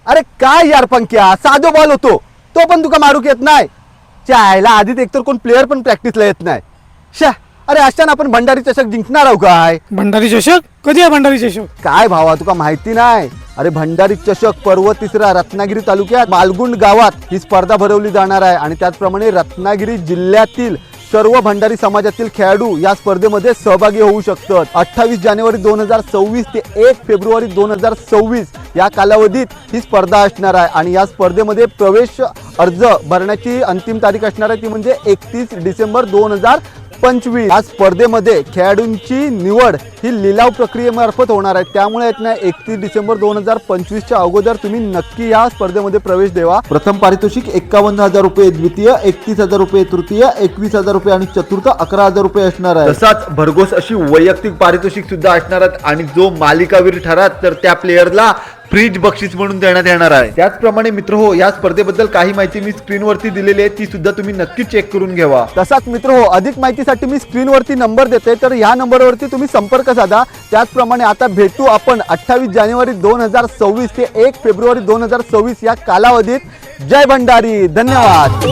अरे काय यार पंक्या, साधो बॉल होतो तो पण तुका मारूक येत नाही. चायला आधीच एकतर कोण प्लेअर पण प्रॅक्टिसला येत नाही. शा, अरे अशाने आपण भंडारी चषक जिंकणार आहोत काय? भंडारी चषक कधी आहे? भंडारी चषक काय भावा तुका माहिती नाही? अरे भंडारी चषक पर्व तिसरा रत्नागिरी तालुक्यात मालगुंड गावात ही स्पर्धा भरवली जाणार आहे आणि त्याचप्रमाणे रत्नागिरी जिल्ह्यातील सर्व भंडारी समाजातील खेळाडू या स्पर्धेमध्ये सहभागी होऊ शकतात. 28 जानेवारी 2024 ते 1 फेब्रुवारी 2026 या कालावधीत ही स्पर्धा असणार आहे आणि या स्पर्धेमध्ये प्रवेश अर्ज भरण्याची अंतिम तारीख असणार आहे ती म्हणजे 31 डिसेंबर 2025. या स्पर्धेमध्ये खेळाडूंची निवड ही लिलाव प्रक्रियेमार्फत होणार आहे. त्यामुळे 31 डिसेंबर 2025च्या अगोदर तुम्ही नक्की या स्पर्धेमध्ये प्रवेश द्यावा. प्रथम पारितोषिक 51,000 रुपये, द्वितीय 31,000 रुपये, तृतीय 21,000 रुपये आणि चतुर्थ 11,000 रुपये असणार आहे. तसाच भरघोस अशी वैयक्तिक पारितोषिक सुद्धा असणार आहेत आणि जो मालिकावीर ठरत तर त्या प्लेयरला फ्रीज बक्षीस म्हणून देण्यात येणार आहे. त्याचप्रमाणे मित्र हो, या स्पर्धेबद्दल काही माहिती मी स्क्रीनवरती दिलेली आहे, ती सुद्धा तुम्ही नक्की चेक करून घ्यावा. तसाच मित्र हो, अधिक माहितीसाठी मी स्क्रीनवरती नंबर देते, तर या नंबरवरती तुम्ही संपर्क साधा. त्याचप्रमाणे आता भेटू आपण 28 जानेवारी 2026 ते 1 फेब्रुवारी 2026 या कालावधीत. जय भंडारी, धन्यवाद.